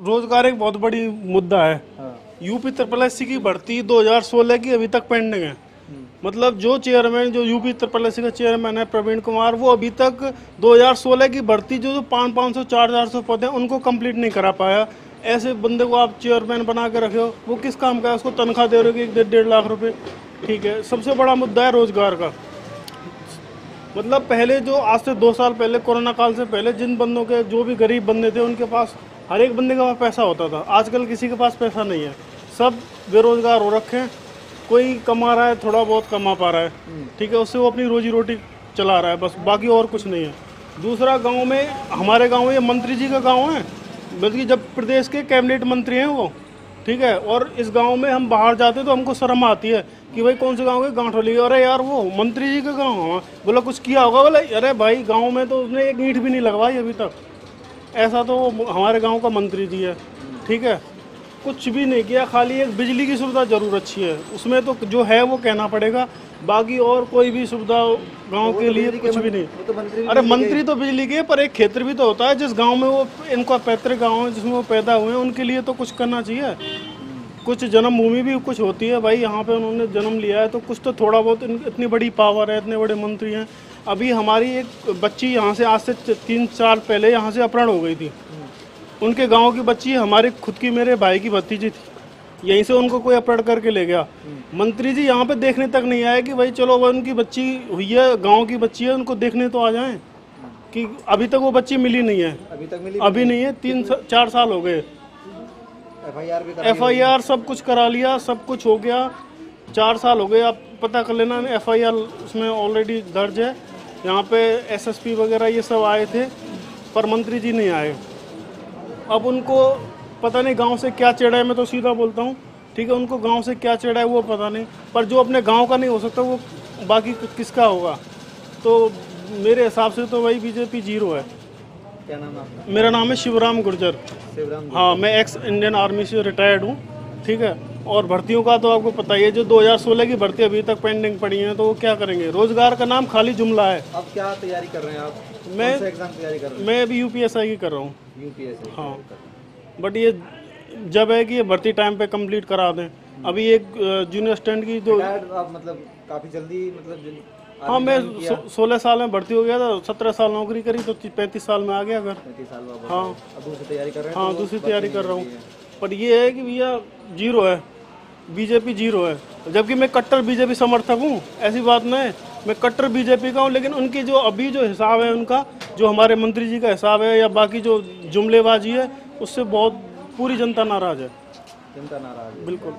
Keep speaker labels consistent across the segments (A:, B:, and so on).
A: रोजगार एक बहुत बड़ी मुद्दा है। यूपी ट्रिपल एससी की भर्ती 2016 की अभी तक पेंडिंग है। मतलब जो चेयरमैन, जो यूपी ट्रिपल एससी का चेयरमैन है प्रवीण कुमार, वो अभी तक 2016 की भर्ती जो 500 400 पद हैं उनको कंप्लीट नहीं करा पाया। ऐसे बंदे को आप चेयरमैन बना के रखे हो, वो किस काम का है? उसको तनख्वाह दे रहे हो कि 1.5 लाख रुपए। ठीक है, सबसे बड़ा मुद्दा है रोजगार का। मतलब पहले जो आज से 2 साल पहले, कोरोना काल से पहले, जिन बंदों के, जो भी गरीब बंदे थे, उनके पास, हर एक बंदे के पास पैसा होता था। आजकल किसी के पास पैसा नहीं है, सब बेरोजगार हो रखे हैं। कोई कमा रहा है, थोड़ा बहुत कमा पा रहा है, ठीक है, उससे वो अपनी रोजी रोटी चला रहा है, बस, बाकी और कुछ नहीं है। दूसरा, गांव में, हमारे गांव में, ये मंत्री जी का गांव है, बल्कि जब प्रदेश के कैबिनेट मंत्री हैं वो, ठीक है, और इस गांव में हम बाहर जाते तो हमको शर्म आती है कि भाई कौन से गांव के गांठोली, अरे यार वो मंत्री जी का गांव है, बोला कुछ किया होगा, बोला अरे भाई गांव में तो उसने एक ईंट भी नहीं लगवाई अभी तक। ऐसा तो हमारे गांव का मंत्री जी है, ठीक है, कुछ भी नहीं किया, खाली एक बिजली की सुविधा जरूर अच्छी है, उसमें तो जो है वो कहना पड़ेगा, बाकी और कोई भी सुविधा गांव के लिए कुछ भी नहीं। अरे मंत्री तो बिजली के, पर एक क्षेत्र भी तो होता है जिस गांव में वो, इनका पैतृक गांव है जिसमें वो पैदा हुए हैं, उनके लिए तो कुछ करना चाहिए। कुछ जन्मभूमि भी कुछ होती है भाई, यहाँ पे उन्होंने जन्म लिया है तो कुछ तो थोड़ा बहुत, इतनी बड़ी पावर है, इतने बड़े मंत्री हैं। अभी हमारी एक बच्ची यहाँ से आज से 3 साल पहले यहाँ से अपहरण हो गई थी, उनके गांव की बच्ची, हमारे खुद की, मेरे भाई की भतीजी थी, यहीं से उनको कोई अपहरण करके ले गया। मंत्री जी यहाँ पे देखने तक नहीं आए कि भाई चलो वो उनकी बच्ची हुई है, गांव की बच्ची है, उनको देखने तो आ जाएं, कि अभी तक वो बच्ची मिली नहीं है, अभी नहीं है, 3-4 साल हो गए। FIR सब कुछ करा लिया, सब कुछ हो गया, 4 साल हो गए, आप पता कर लेना, FIR उसमें ऑलरेडी दर्ज है। यहाँ पे SSP वगैरह ये सब आए थे, पर मंत्री जी नहीं आए। अब उनको पता नहीं गांव से क्या चढ़ा है, मैं तो सीधा बोलता हूँ, ठीक है, उनको गांव से क्या चढ़ा है वो पता नहीं, पर जो अपने गांव का नहीं हो सकता वो बाकी किसका होगा? तो मेरे हिसाब से तो वही BJP 0 है।
B: क्या नाम है आपका?
A: मेरा नाम है शिवराम गुर्जर। हाँ, मैं एक्स इंडियन आर्मी से रिटायर्ड हूँ, ठीक है, और भर्तियों का तो आपको पता ही है, जो 2016 की भर्ती अभी तक पेंडिंग पड़ी है, तो वो क्या करेंगे? रोजगार का नाम खाली जुमला है।
B: अब क्या तैयारी कर रहे हैं आप?
A: मैं
B: एग्जाम तैयारी कर रहे हैं?
A: मैं अभी UPSI की कर रहा हूँ।
B: UPSI?
A: हाँ, बट ये जब है कि ये भर्ती टाइम पे कंप्लीट करा दें। अभी एक जूनियर स्टैंड की जो,
B: आप मतलब काफ़ी जल्दी, मतलब
A: हाँ, मैं 16 साल में भर्ती हो गया था, 17 साल नौकरी करी, तो 35 साल में आ गया घर।
B: 35 साल बाद?
A: हाँ,
B: अब दूसरी तैयारी कर रहे हैं?
A: हाँ, दूसरी तैयारी कर रहा हूँ, पर ये है कि भैया 0 है, BJP 0 है, जबकि मैं कट्टर BJP समर्थक हूँ, ऐसी बात नहीं, मैं कट्टर BJP का हूँ, लेकिन उनकी जो अभी जो हिसाब है उनका, जो हमारे मंत्री जी का हिसाब है, या बाकी जो जुमलेबाजी है, उससे बहुत पूरी जनता नाराज है।
B: जनता नाराज है?
A: बिल्कुल।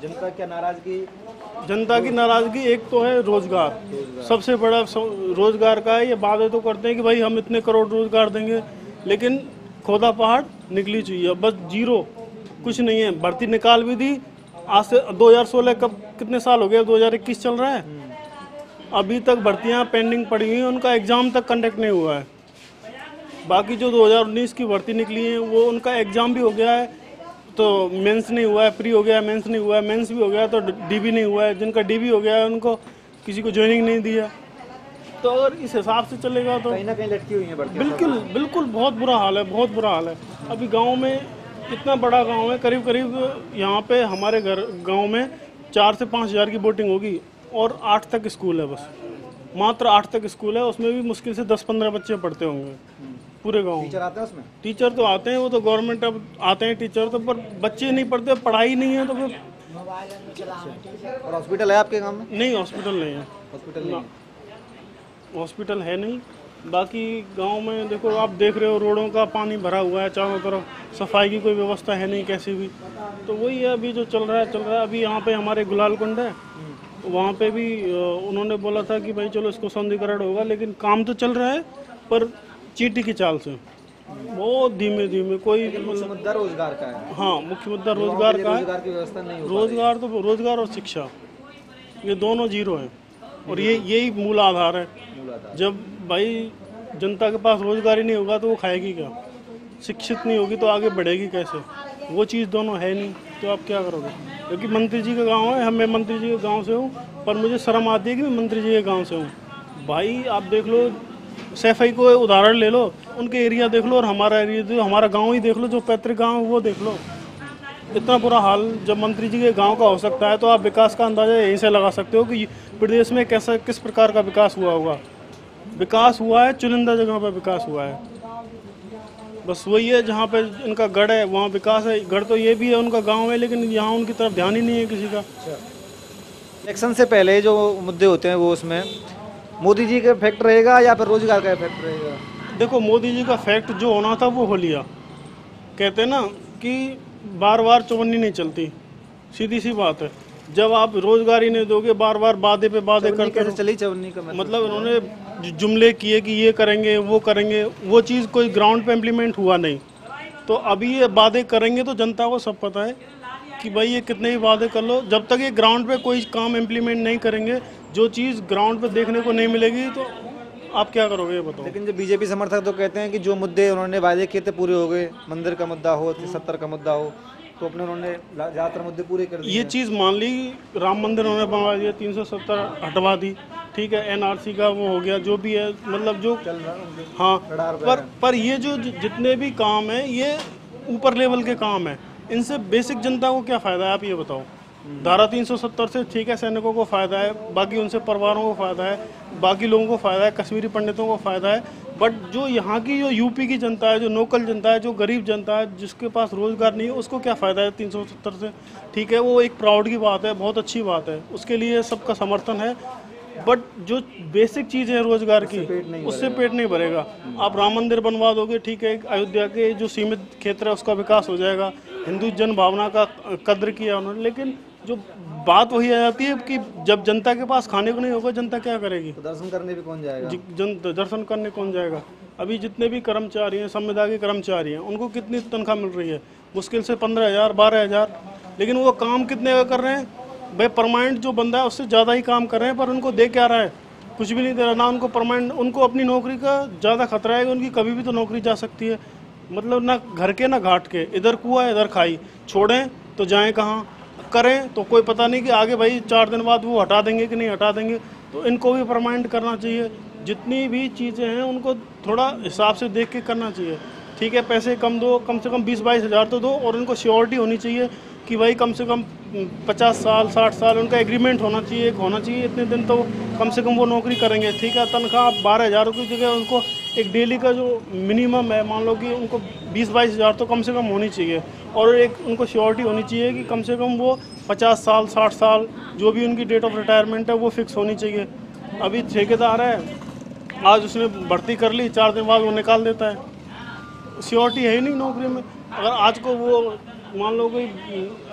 B: जनता क्या नाराजगी?
A: जनता की नाराजगी एक तो है रोजगार, सबसे बड़ा रोजगार का है। ये वादे तो करते हैं कि भाई हम इतने करोड़ रोजगार देंगे, लेकिन खोदा पहाड़ निकली चाहिए, बस 0, कुछ नहीं है। भर्ती निकाल भी दी, आज से 2016 कब, कितने साल हो गए, 2021 चल रहा है, अभी तक भर्तियां पेंडिंग पड़ी हुई हैं, उनका एग्जाम तक कंडक्ट नहीं हुआ है। बाकी जो 2019 की भर्ती निकली है वो, उनका एग्जाम भी हो गया है, तो मेंस नहीं हुआ है, प्री हो गया है, मेंस नहीं हुआ है, मेंस भी हो गया है, तो DB नहीं हुआ है, जिनका DB हो गया है उनको किसी को ज्वाइनिंग नहीं दिया। तो अगर इस हिसाब से चलेगा तो
B: कहीं ना कहीं लटकी हुई है भर्ती।
A: बिल्कुल बिल्कुल, बहुत बुरा हाल है, बहुत बुरा हाल है। अभी गांव में, इतना बड़ा गांव है, करीब करीब यहाँ पे हमारे गांव में 4 से 5 हज़ार की वोटिंग होगी, और 8 तक स्कूल है, बस मात्र 8 तक स्कूल है, उसमें भी मुश्किल से 10-15 बच्चे पढ़ते होंगे पूरे गांव।
B: टीचर आते हैं उसमें?
A: टीचर तो आते हैं, वो तो गवर्नमेंट, अब आते हैं टीचर तो, पर बच्चे नहीं पढ़ते, पढ़ाई नहीं है, तो फिर।
B: और हॉस्पिटल है आपके गांव में?
A: नहीं, हॉस्पिटल नहीं है।
B: हॉस्पिटल नहीं है?
A: हॉस्पिटल है नहीं। बाकी गांव में देखो, आप देख रहे हो, रोडों का पानी भरा हुआ है चारों तरफ, सफाई की कोई व्यवस्था है नहीं कैसी भी। तो वही है अभी जो चल रहा है। अभी यहाँ पे हमारे गुलालकुंड है, वहाँ पे भी उन्होंने बोला था कि भाई चलो इसको सौंदर्यीकरण होगा, लेकिन काम तो चल रहा है, पर चींटी की चाल से, बहुत धीमे धीमे। कोई
B: मुद्दा रोजगार का है।
A: हाँ, मुख्य मुद्दा रोजगार का है।
B: रोजगार की व्यवस्था नहीं हो,
A: रोजगार और शिक्षा, ये दोनों 0 हैं, और यही मूल आधार है। जब भाई जनता के पास रोजगार ही नहीं होगा तो वो खाएगी क्या? शिक्षित नहीं होगी तो आगे बढ़ेगी कैसे? वो चीज़ दोनों है नहीं, तो आप क्या करोगे? क्योंकि मंत्री जी का गांव है, मैं मंत्री जी के गांव से हूँ, पर मुझे शर्म आती है कि मैं मंत्री जी के गांव से हूँ। भाई आप देख लो, सैफई को उदाहरण ले लो, उनके एरिया देख लो और हमारा एरिया देख लो, हमारा गांव ही देख लो, जो पैतृक गांव है वो देख लो। इतना बुरा हाल जब मंत्री जी के गांव का हो सकता है, तो आप विकास का अंदाजा यहीं से लगा सकते हो कि प्रदेश में कैसा किस प्रकार का विकास हुआ होगा। विकास हुआ है, चुनिंदा जगह पर विकास हुआ है, बस वही है जहाँ पे इनका गढ़ है वहाँ विकास है। गढ़ तो ये भी है, उनका गांव है, लेकिन यहाँ उनकी तरफ ध्यान ही नहीं है किसी का।
B: इलेक्शन से पहले जो मुद्दे होते हैं वो उसमें मोदी जी का इफेक्ट रहेगा या फिर रोजगार का इफेक्ट रहेगा?
A: देखो, मोदी जी का फैक्ट जो होना था वो हो लिया। कहते हैं ना कि बार बार चौबन्नी नहीं चलती, सीधी सी बात है। जब आप रोजगार ही नहीं दोगे, बार बार वादे पे वादे करते
B: कैसे चली चवन्नी का
A: मतलब उन्होंने जुमले किए कि ये करेंगे वो करेंगे, वो चीज़ कोई ग्राउंड पे इम्प्लीमेंट हुआ नहीं। तो अभी ये वादे करेंगे तो जनता को सब पता है कि भाई ये कितने ही वादे कर लो, जब तक ये ग्राउंड पे कोई काम इम्प्लीमेंट नहीं करेंगे, जो चीज़ ग्राउंड पे देखने को नहीं मिलेगी, तो आप क्या करोगे ये बताओ।
B: लेकिन जो बीजेपी समर्थक तो कहते हैं कि जो मुद्दे उन्होंने वादे किए थे पूरे हो गए, मंदिर का मुद्दा हो, 70 का मुद्दा हो, तो अपने उन्होंने ज़्यादातर मुद्दे पूरे कर दिए।
A: ये चीज़ मान ली, राम मंदिर उन्होंने बनवा दिया, 370 हटवा दी, ठीक है, एनआरसी का वो हो गया, जो भी है, मतलब जो
B: चल रहा है
A: हाँ, पर ये जो जितने भी काम है ये ऊपर लेवल के काम है, इनसे बेसिक जनता को क्या फ़ायदा है आप ये बताओ। धारा 370 से ठीक है सैनिकों को फ़ायदा है, बाकी उनसे परिवारों को फ़ायदा है, बाकी लोगों को फ़ायदा है, कश्मीरी पंडितों को फ़ायदा है, बट जो यहाँ की जो यूपी की जनता है, जो लोकल जनता है, जो गरीब जनता है, जिसके पास रोज़गार नहीं है, उसको क्या फ़ायदा है 370 से। ठीक है, वो एक प्राउड की बात है, बहुत अच्छी बात है, उसके लिए सबका समर्थन है, बट जो बेसिक चीज़ है रोजगार की, उससे पेट नहीं भरेगा। आप राम मंदिर बनवा दोगे, ठीक है, अयोध्या के जो सीमित क्षेत्र है उसका विकास हो जाएगा, हिंदू जन भावना का कद्र किया उन्होंने, लेकिन जो बात वही आ जाती है कि जब जनता के पास खाने को नहीं होगा, जनता क्या करेगी?
B: तो दर्शन करने भी कौन जाएगा?
A: दर्शन करने कौन जाएगा? अभी जितने भी कर्मचारी हैं, संविदा के कर्मचारी हैं, उनको कितनी तनख्वाह मिल रही है? मुश्किल से 15,000 12,000, लेकिन वो काम कितने का कर रहे हैं भाई? परमानेंट जो बंदा है उससे ज़्यादा ही काम कर रहे हैं, पर उनको दे क्या रहा है? कुछ भी नहीं दे रहा ना उनको परमानेंट। उनको अपनी नौकरी का ज़्यादा खतरा है कि उनकी कभी भी तो नौकरी जा सकती है, मतलब ना घर के ना घाट के, इधर कुआं इधर खाई, छोड़ें तो जाएं कहाँ, करें तो कोई पता नहीं कि आगे भाई 4 दिन बाद वो हटा देंगे कि नहीं हटा देंगे। तो इनको भी परमानेंट करना चाहिए। जितनी भी चीज़ें हैं उनको थोड़ा हिसाब से देख के करना चाहिए। ठीक है, पैसे कम दो, कम से कम 20-22 हज़ार तो दो, और इनको श्योरिटी होनी चाहिए कि भाई कम से कम 50 साल 60 साल उनका एग्रीमेंट होना चाहिए, इतने दिन तो कम से कम वो नौकरी करेंगे। ठीक है, तनख्वाह 12,000 की जगह उनको एक डेली का जो मिनिमम है, मान लो कि उनको 20-22 हज़ार तो कम से कम होनी चाहिए, और एक उनको श्योरिटी होनी चाहिए कि कम से कम वो 50 साल 60 साल जो भी उनकी डेट ऑफ रिटायरमेंट है वो फिक्स होनी चाहिए। अभी ठेकेदार है, आज उसने भर्ती कर ली, 4 दिन बाद वो निकाल देता है, श्योरिटी है ही नहीं नौकरी में। अगर आज को वो मान लो कोई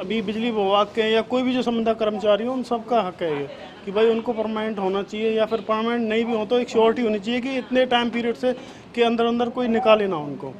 A: अभी बिजली विभाग के या कोई भी जो संविदा कर्मचारी हो, उन सबका हक है ये कि भाई उनको परमानेंट होना चाहिए, या फिर परमानेंट नहीं भी हो तो एक श्योरिटी होनी चाहिए कि इतने टाइम पीरियड से के अंदर अंदर कोई निकाले ना उनको।